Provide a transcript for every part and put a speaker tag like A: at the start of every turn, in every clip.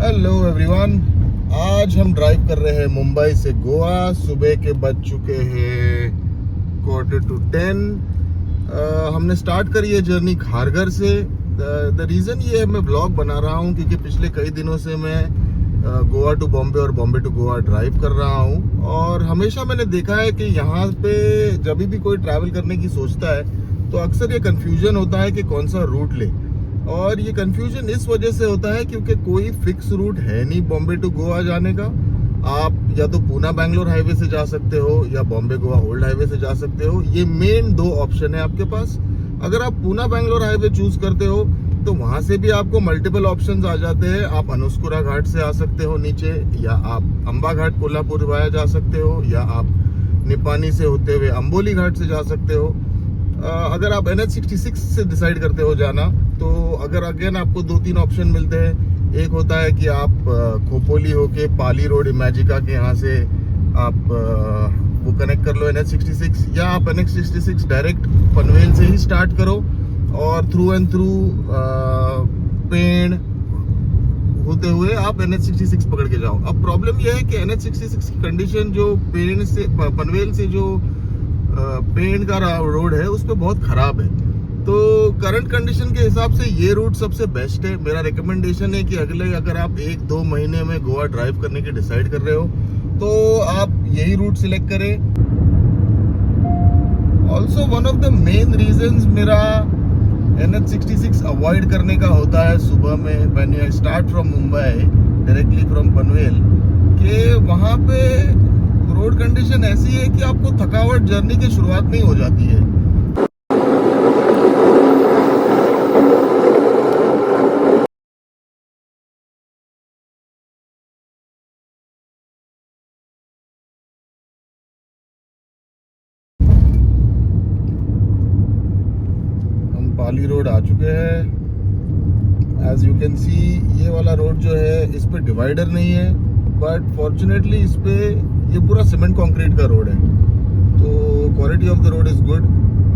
A: Hello everyone, आज हम drive कर रहे हैं मुंबई से गोवा। सुबह के बज चुके हैं 9:45। हमने स्टार्ट करी है जर्नी खारघर से। द रीज़न ये है, मैं ब्लॉग बना रहा हूँ क्योंकि पिछले कई दिनों से मैं गोवा टू बॉम्बे और बॉम्बे टू गोवा ड्राइव कर रहा हूँ। और हमेशा मैंने देखा है कि यहाँ पे जब भी कोई ट्रैवल करने की सोचता है तो अक्सर ये कन्फ्यूजन होता है कि कौन सा रूट ले। और ये कंफ्यूजन इस वजह से होता है क्योंकि कोई फिक्स रूट है नहीं बॉम्बे टू गोवा जाने का। आप या तो पूना बैंगलोर हाईवे से जा सकते हो या बॉम्बे गोवा ओल्ड हाईवे से जा सकते हो। ये मेन दो ऑप्शन है आपके पास। अगर आप पूना बैंगलोर हाईवे चूज करते हो तो वहां से भी आपको मल्टीपल ऑप्शंस आ जाते हैं। आप अनुस्कुरा घाट से आ सकते हो नीचे, या आप अंबा घाट कोल्हापुर वाया जा सकते हो, या आप निपानी से होते हुए अंबोली घाट से जा सकते हो। अगर आप NH66 से डिसाइड करते हो जाना तो अगर अगेन आपको 2-3 ऑप्शन मिलते हैं। एक होता है कि आप खोपोली होके पाली रोड इमेजिका के यहाँ से आप वो कनेक्ट कर लो NH66, या आप NH66 डायरेक्ट पनवेल से ही स्टार्ट करो और थ्रू एंड थ्रू पेड़ होते हुए आप NH66 पकड़ के जाओ। अब प्रॉब्लम यह है कि NH66 की कंडीशन जो पेड़ से पनवेल से जो पेड़ का रोड है उस पर बहुत खराब है। तो करंट कंडीशन के हिसाब से ये रूट सबसे बेस्ट है। मेरा रिकमेंडेशन है कि अगर आप 1-2 महीने में गोवा ड्राइव करने की डिसाइड कर रहे हो तो आप यही रूट सिलेक्ट करें। Also one of the main reasons मेरा NH66 अवॉइड करने का होता है सुबह में when you start from Mumbai directly from Panvel, कि वहाँ पे रोड कंडीशन ऐसी है कि आपको थकावट जर्नी की शुरुआत में ही हो जाती है। हम पाली रोड आ चुके हैं। एज यू कैन सी ये वाला रोड जो है इस पे डिवाइडर नहीं है, बट फॉर्चुनेटली इस पे ये पूरा सीमेंट कंक्रीट का रोड है, तो quality of the road is good.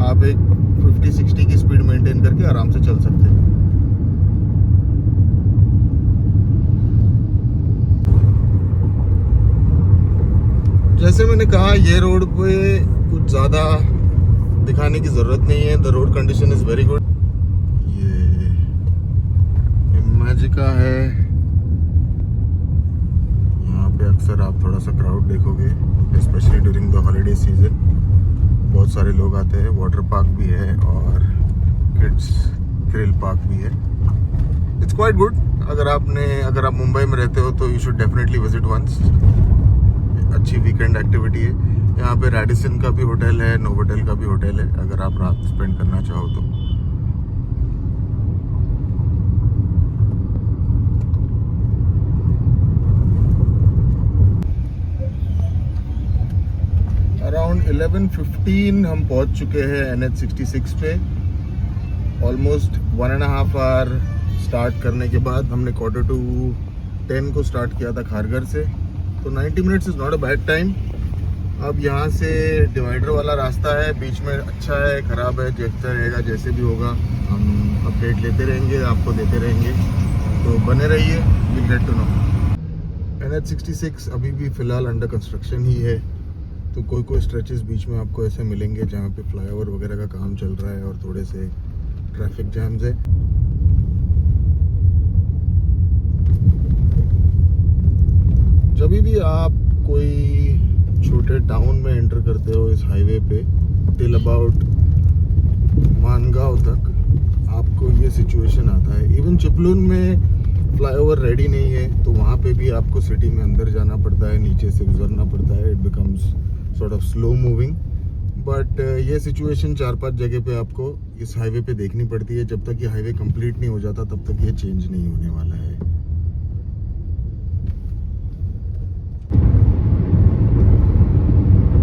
A: आप एक 50-60 की स्पीड मेंटेन करके आराम से चल सकते हैं। जैसे मैंने कहा, ये रोड पे कुछ ज़्यादा दिखाने की ज़रूरत नहीं है। The road condition is very good. ये इमेजिका है, अक्सर आप थोड़ा सा क्राउड देखोगे, specially during the holiday season. बहुत सारे लोग आते हैं। वाटर पार्क भी है और किड्स थ्रिल पार्क भी है। It's quite good. अगर आप मुंबई में रहते हो तो you should definitely visit once. अच्छी वीकेंड एक्टिविटी है। यहाँ पे रेडिसन का भी होटल है, नोवोटेल का भी होटल है, अगर आप रात स्पेंड करना चाहो तो। अराउंड 11:15 हम पहुंच चुके हैं NH66 पे। ऑलमोस्ट 1.5 आवर स्टार्ट करने के बाद हमने 9:45 को स्टार्ट किया था खारघर से, तो 90 minutes is not a bad time. अब यहाँ से डिवाइडर वाला रास्ता है, बीच में अच्छा है ख़राब है, जैसा रहेगा जैसे भी होगा हम अपडेट लेते रहेंगे, आपको देते रहेंगे, तो बने रहिए, will get to know. NH66 अभी भी फ़िलहाल अंडर कंस्ट्रक्शन ही है, तो कोई स्ट्रेचेस बीच में आपको ऐसे मिलेंगे जहाँ पे फ्लाईओवर वगैरह का काम चल रहा है और थोड़े से ट्रैफिक जैम्स है। जब भी आप कोई छोटे टाउन में एंटर करते हो इस हाईवे पे टिल अबाउट मानगांव तक, आपको ये सिचुएशन आता है। इवन चिपलून में फ्लाईओवर रेडी नहीं है, तो वहाँ पे भी आपको सिटी में अंदर जाना पड़ता है, नीचे से गुजरना पड़ता है। It becomes sort of slow moving, but ये सिचुएशन 4-5 जगह पे आपको इस हाईवे पे देखनी पड़ती है। जब तक ये हाईवे कंप्लीट नहीं हो जाता तब तक ये चेंज नहीं होने वाला है।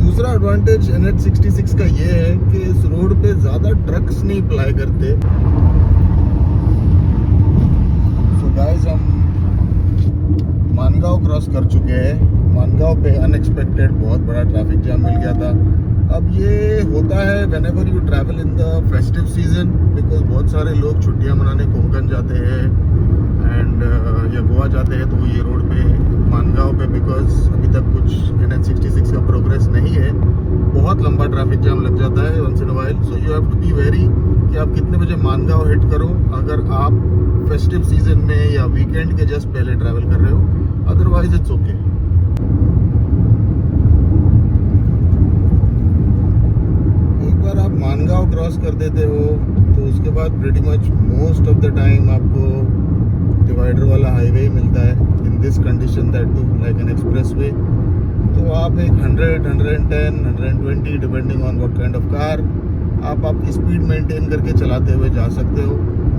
A: दूसरा एडवांटेज NH66 का ये है कि इस रोड पे ज़्यादा ट्रक्स नहीं अप्लाई करते। सो गाइस, हम मानगांव क्रॉस कर चुके हैं। मानगांव पे अनएक्सपेक्टेड बहुत बड़ा ट्रैफिक जाम मिल गया था। अब ये होता है when ever you travel in the festive season, because बहुत सारे लोग छुट्टियां मनाने कोंकण जाते हैं एंड या गोवा गोवा जाते हैं तो वो ये रोड पे मानगांव पे, बिकॉज अभी तक कुछ NH66 का प्रोग्रेस नहीं है, बहुत लंबा ट्रैफिक जाम लग जाता है once in a while. So you have to be very कि आप कितने बजे मानगांव हिट करो अगर आप फेस्टिव सीजन में या वीकेंड के जस्ट पहले ट्रैवल कर रहे हो, अदरवाइज इट्स ओके। एक बार आप मानगांव क्रॉस कर देते हो तो उसके बाद pretty much most of the time आपको डिवाइडर वाला हाईवे मिलता है, in this condition that too like an expressway. तो आप एक 100, 110, 120 depending on what kind of car आप आपकी स्पीड मेंटेन करके चलाते हुए जा सकते हो।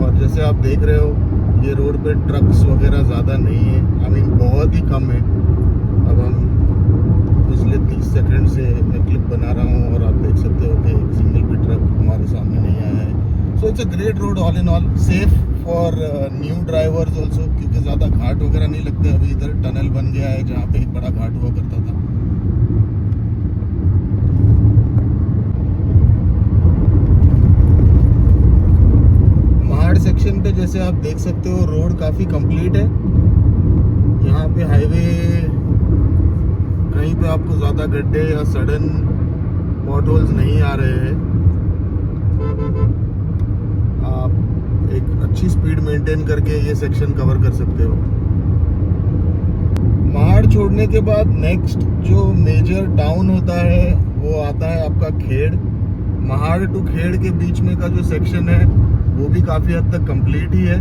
A: और जैसे आप देख रहे हो ये रोड पे ट्रक्स वगैरह ज़्यादा नहीं है, आई मीन बहुत ही कम है। अब हम पिछले 30 सेकंड से मैं क्लिप बना रहा हूँ और आप देख सकते हो कि एक सिंगल भी ट्रक हमारे सामने नहीं आया है। So it's a great road all in all, safe for new drivers also, क्योंकि ज़्यादा घाट वगैरह नहीं लगते। अभी इधर टनल बन गया है जहाँ पे एक बड़ा घाट हुआ करता था। महाड़ सेक्शन पे जैसे आप देख सकते हो रोड काफ़ी कंप्लीट है। यहाँ पे हाईवे कहीं पे आपको ज़्यादा गड्ढे या सडन पॉट होल्स नहीं आ रहे हैं। आप एक अच्छी स्पीड मेंटेन करके ये सेक्शन कवर कर सकते हो। महाड़ छोड़ने के बाद नेक्स्ट जो मेजर टाउन होता है वो आता है आपका खेड़। महाड़ टू खेड़ के बीच में का जो सेक्शन है वो भी काफ़ी हद तक कंप्लीट ही है।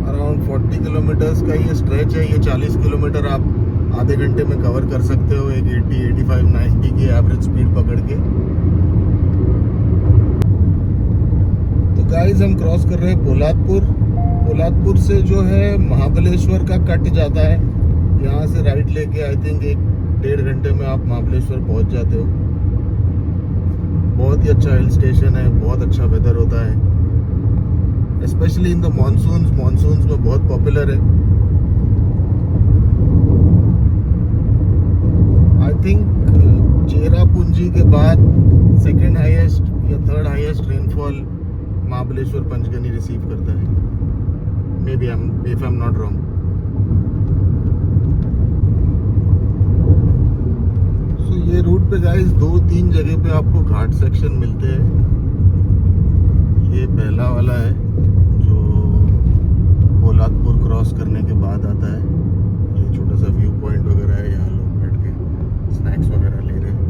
A: अराउंड 40 किलोमीटर्स का ये स्ट्रेच है। ये 40 किलोमीटर आप आधे घंटे में कवर कर सकते हो, एक 80, 85, 90 की एवरेज स्पीड पकड़ के। तो गाइस हम क्रॉस कर रहे हैं पोलादपुर। पोलादपुर से जो है महाबलेश्वर का कट जाता है। यहाँ से राइट लेके आई थिंक 1-1.5 घंटे में आप महाबलेश्वर पहुँच जाते हो। बहुत ही अच्छा हिल स्टेशन है, बहुत अच्छा वेदर होता है, स्पेशली इन द मानसून्स में बहुत पॉपुलर है। आई थिंक चेरापूंजी के बाद सेकंड हाईएस्ट या third highest rainfall Mahabaleshwar Panchgani receive करता है, may be if I am not wrong. So ये रूट पे गाइस 2-3 जगह पे आपको घाट सेक्शन मिलते हैं। ये पहला वाला है जो पोलादपुर क्रॉस करने के बाद आता है। ये छोटा सा व्यू पॉइंट वगैरह है, यहाँ लोग बैठ के स्नैक्स वगैरह ले रहे हैं।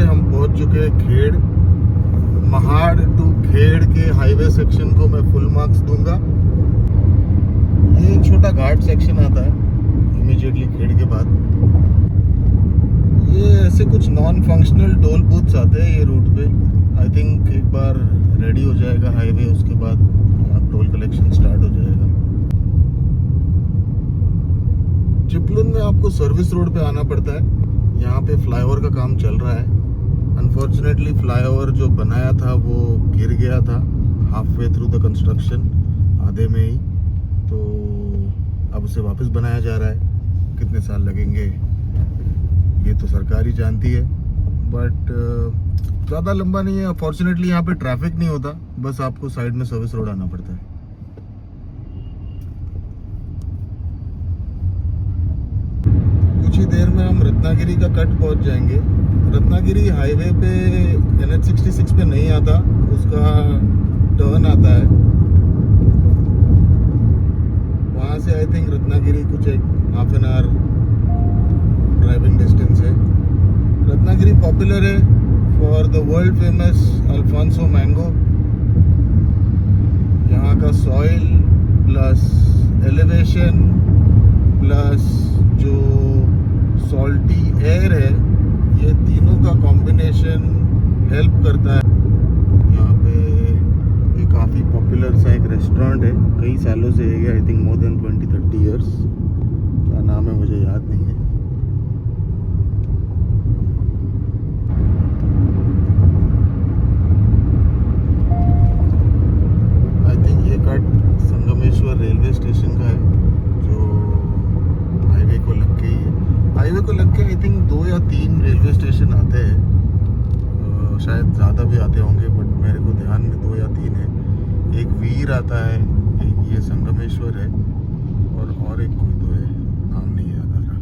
A: हम पहुंच चुके हैं खेड़। महाड़ टू खेड़ के हाईवे सेक्शन को मैं फुल मार्क्स दूंगा। ये एक छोटा घाट सेक्शन आता है इमीडिएटली खेड़ के बाद। ये ऐसे कुछ नॉन फंक्शनल टोल बूथ्स आते हैं ये रूट पे। आई थिंक एक बार रेडी हो जाएगा हाईवे, उसके बाद टोल कलेक्शन स्टार्ट हो जाएगा। चिपलुन में आपको सर्विस रोड पे आना पड़ता है। यहाँ पे फ्लाईओवर का काम चल रहा है। अनफॉर्चुनेटली फ्लाईओवर जो बनाया था वो गिर गया था half way through the construction, आधे में ही। तो अब उसे वापस बनाया जा रहा है। कितने साल लगेंगे ये तो सरकार ही जानती है, बट ज़्यादा लंबा नहीं है। फॉर्चुनेटली यहाँ पे ट्रैफिक नहीं होता, बस आपको साइड में सर्विस रोड आना पड़ता है। कुछ ही देर में हम रत्नागिरी का कट पहुँच जाएंगे। रत्नागिरी हाईवे पे NH66 पे नहीं आता, उसका टर्न आता है। वहाँ से आई थिंक रत्नागिरी कुछ एक half an hour driving distance है। रत्नागिरी पॉपुलर है for the world famous alphonso mango. यहाँ का सॉइल प्लस एलिवेशन प्लस जो सॉल्टी एयर है, ये तीनों का कॉम्बिनेशन हेल्प करता है। यहाँ पे ये काफ़ी पॉपुलर सा एक रेस्टोरेंट है, कई सालों से है, I think more than 20-30 years. क्या नाम है मुझे याद नहीं है। आई थिंक ये कट संगमेश्वर रेलवे स्टेशन का है, जो हाईवे को लग के ही है। हाईवे को लग या 3 रेलवे स्टेशन आते हैं, शायद ज़्यादा भी आते होंगे, बट मेरे को ध्यान में 2 या 3 है। एक वीर आता है, एक ये संगमेश्वर है, और एक कोई तो है, नाम नहीं याद आ रहा।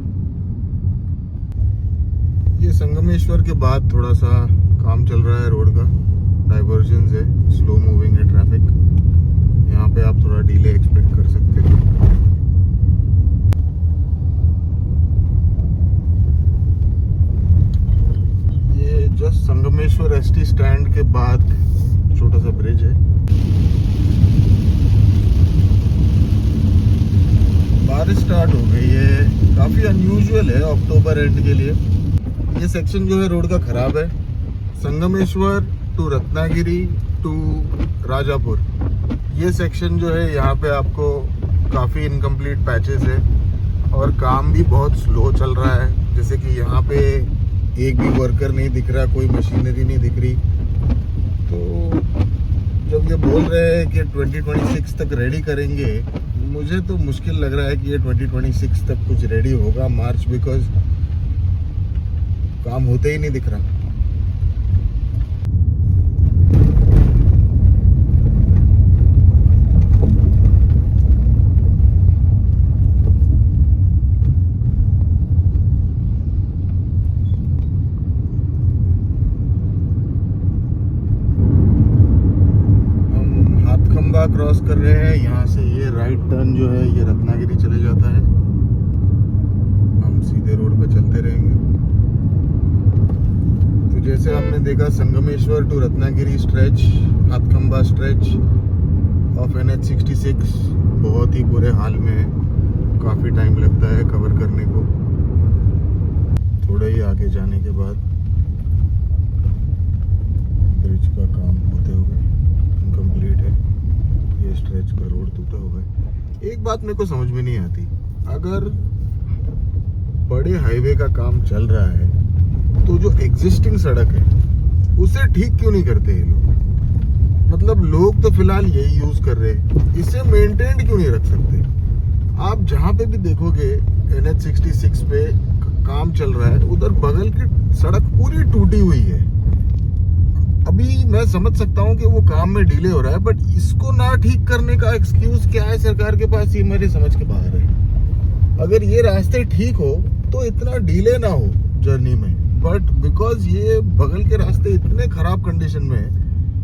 A: ये संगमेश्वर के बाद थोड़ा सा काम चल रहा है, रोड का डाइवर्जन है, स्लो मूविंग है ट्रैफिक। यहाँ पे आप थोड़ा डिले एक्सपेक्ट कर सकते हो। ये जस्ट संगमेश्वर एसटी स्टैंड के बाद छोटा सा ब्रिज है। बारिश स्टार्ट हो गई है, काफी अनयूजुअल है अक्टूबर एंड के लिए। ये सेक्शन जो है रोड का खराब है, संगमेश्वर टू रत्नागिरी टू राजापुर। ये सेक्शन जो है यहाँ पे आपको काफ़ी इनकम्प्लीट पैचेस है और काम भी बहुत स्लो चल रहा है। जैसे कि यहाँ पे एक भी वर्कर नहीं दिख रहा, कोई मशीनरी नहीं दिख रही। तो जब ये बोल रहे हैं कि 2026 तक रेडी करेंगे, मुझे तो मुश्किल लग रहा है कि ये 2026 तक कुछ रेडी होगा मार्च, बिकॉज काम होते ही नहीं दिख रहा। क्रॉस कर रहे हैं, यहाँ से ये राइट टर्न जो है ये रत्नागिरी चले जाता है। हम सीधे रोड पे चलते रहेंगे। तो जैसे आपने देखा Sangameshwar to Ratnagiri stretch, Hathkhamba stretch of NH66 बहुत ही बुरे हाल में है। काफ़ी टाइम लगता है कवर करने को। थोड़ा ही आगे जाने के बाद ब्रिज का काम होते हुए इनकम्प्लीट है। ये स्ट्रेच का रोड टूटा हुआ है। एक बात मेरे को समझ में नहीं आती, अगर बड़े हाईवे का काम चल रहा है तो जो एग्जिस्टिंग सड़क है उसे ठीक क्यों नहीं करते ये लोग? मतलब लोग तो फिलहाल यही यूज कर रहे हैं, इसे मेंटेन क्यों नहीं रख सकते? आप जहाँ पे भी देखोगे NH66 पे काम चल रहा है, उधर बगल की सड़क पूरी टूटी हुई है। अभी मैं समझ सकता हूँ कि वो काम में डिले हो रहा है, बट इसको ना ठीक करने का एक्सक्यूज क्या है सरकार के पास, ये मेरे समझ के बाहर है। अगर ये रास्ते ठीक हो तो इतना डिले ना हो जर्नी में, बट बिकॉज ये बगल के रास्ते इतने खराब कंडीशन में है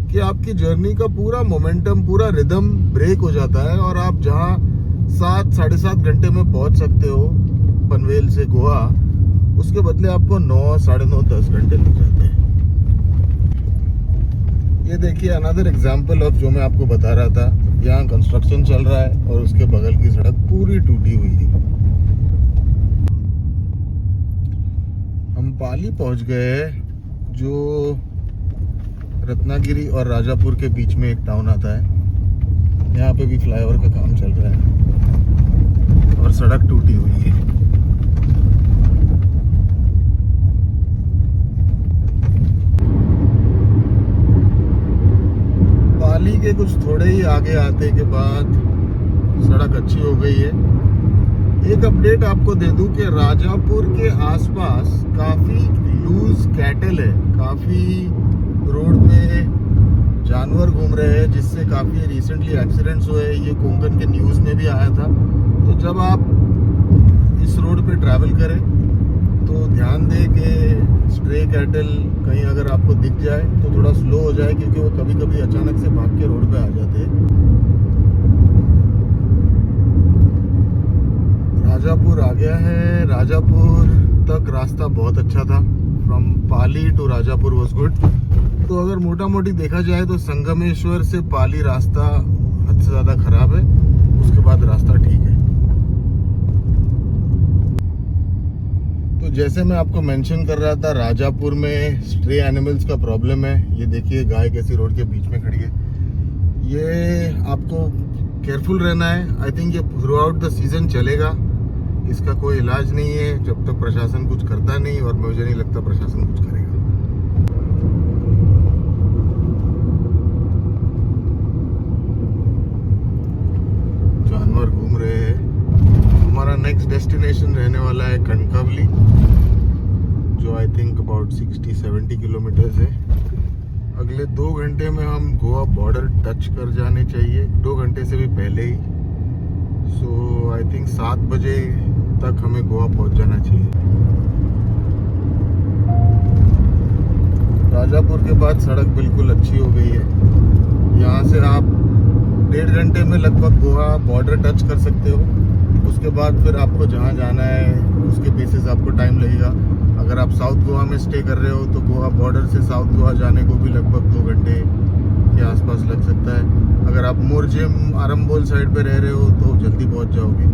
A: कि आपकी जर्नी का पूरा मोमेंटम, पूरा रिदम ब्रेक हो जाता है और आप जहाँ 7 साढ़े 7 घंटे में पहुंच सकते हो पनवेल से गोवा, उसके बदले आपको 9 साढ़े 9 10 घंटे लग जाते हैं। ये देखिए अनदर एग्जाम्पल ऑफ जो मैं आपको बता रहा था, यहाँ कंस्ट्रक्शन चल रहा है और उसके बगल की सड़क पूरी टूटी हुई है। हम पाली पहुंच गए, जो रत्नागिरी और राजापुर के बीच में एक टाउन आता है। यहाँ पे भी फ्लाईओवर का काम चल रहा है और सड़क टूटी हुई है। पाली के कुछ थोड़े ही आगे आते के बाद सड़क अच्छी हो गई है। एक अपडेट आपको दे दूं कि राजापुर के आसपास काफ़ी लूज कैटल है, काफ़ी रोड पे जानवर घूम रहे हैं, जिससे काफ़ी रिसेंटली एक्सीडेंट्स हुए। ये कोंकण के न्यूज़ में भी आया था। तो जब आप इस रोड पे ट्रैवल करें तो ध्यान दें कि स्ट्रे कैटल कहीं अगर आपको दिख जाए तो थोड़ा स्लो हो जाए, क्योंकि वो कभी कभी अचानक से भाग के रोड पे आ जाते हैं। राजापुर आ गया है। राजापुर तक रास्ता बहुत अच्छा था, from Pali to Rajapur was good. तो अगर मोटा मोटी देखा जाए तो संगमेश्वर से पाली रास्ता हद से ज़्यादा खराब है, उसके बाद रास्ता ठीक है। तो जैसे मैं आपको मेंशन कर रहा था, राजापुर में स्ट्रे एनिमल्स का प्रॉब्लम है। ये देखिए गाय कैसी रोड के बीच में खड़ी है। ये आपको केयरफुल रहना है। आई थिंक ये थ्रू आउट द सीजन चलेगा, इसका कोई इलाज नहीं है जब तक प्रशासन कुछ करता नहीं, और मुझे नहीं लगता प्रशासन कुछ करेगा। जानवर घूम रहे हैं। हमारा नेक्स्ट डेस्टिनेशन रहने वाला है Kankavli, I think about 60-70 kilometres है। अगले 2 घंटे में हम गोवा बॉर्डर टच कर जाने चाहिए, 2 घंटे से भी पहले ही। सो आई थिंक 7 बजे तक हमें गोवा पहुंच जाना चाहिए। राजापुर के बाद सड़क बिल्कुल अच्छी हो गई है। यहाँ से आप 1.5 घंटे में लगभग गोवा बॉर्डर टच कर सकते हो। उसके बाद फिर आपको जहाँ जाना है उसके बेसिस आपको टाइम लगेगा। अगर आप साउथ गोवा में स्टे कर रहे हो तो गोवा बॉर्डर से साउथ गोवा जाने को भी लगभग 2 घंटे के आसपास लग सकता है। अगर आप मोरजिम आरंबोल साइड पे रह रहे हो तो जल्दी पहुँच जाओगे।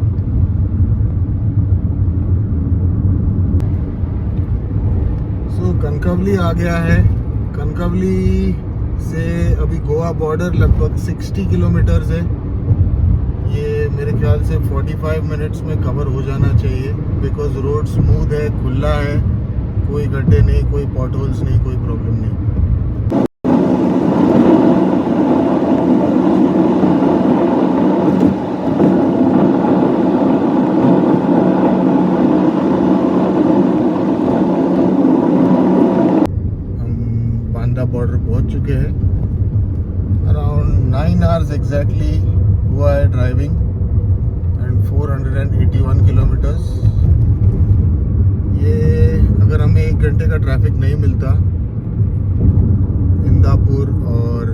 A: सो कनकावली आ गया है। कनकावली से अभी गोवा बॉर्डर लगभग 60 किलोमीटर्स है। ये मेरे ख्याल से 45 मिनट्स में कवर हो जाना चाहिए, बिकॉज रोड स्मूथ है, खुला है, कोई गड्ढे नहीं, कोई पॉट होल्स नहीं, कोई प्रॉब्लम नहीं। हम बांदा बॉर्डर पहुंच चुके हैं। अराउंड 9 आवर्स एग्जैक्टली हुआ है ड्राइविंग एंड 481 किलोमीटर्स। ये अगर हमें 1 घंटे का ट्रैफिक नहीं मिलता इंदापुर और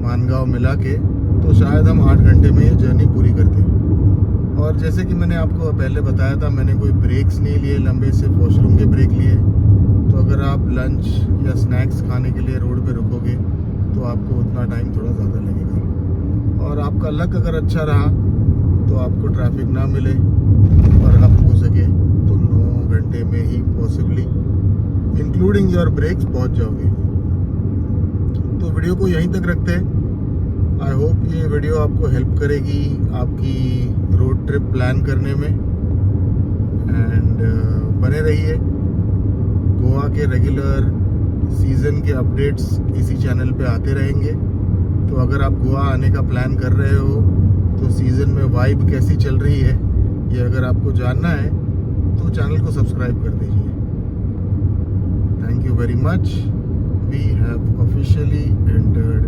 A: मानगांव मिला के, तो शायद हम 8 घंटे में ये जर्नी पूरी करते। और जैसे कि मैंने आपको पहले बताया था, मैंने कोई ब्रेक्स नहीं लिए लंबे, सिर्फ वॉशरूम के ब्रेक लिए। तो अगर आप लंच या स्नैक्स खाने के लिए रोड पे रुकोगे तो आपको उतना टाइम थोड़ा ज़्यादा लगेगा। और आपका लक अगर अच्छा रहा तो आपको ट्रैफिक ना मिले और आप हो सके तो 9 घंटे में ही पॉसिबली इंक्लूडिंग योर ब्रेक्स पहुंच जाओगे। तो वीडियो को यहीं तक रखते हैं। आई होप ये वीडियो आपको हेल्प करेगी आपकी रोड ट्रिप प्लान करने में। एंड बने रहिए। गोवा के रेगुलर सीज़न के अपडेट्स इसी चैनल पे आते रहेंगे। तो अगर आप गोवा आने का प्लान कर रहे हो तो सीज़न में वाइब कैसी चल रही है ये अगर आपको जानना है तो चैनल को सब्सक्राइब कर दीजिए। Thank you very much. We have officially entered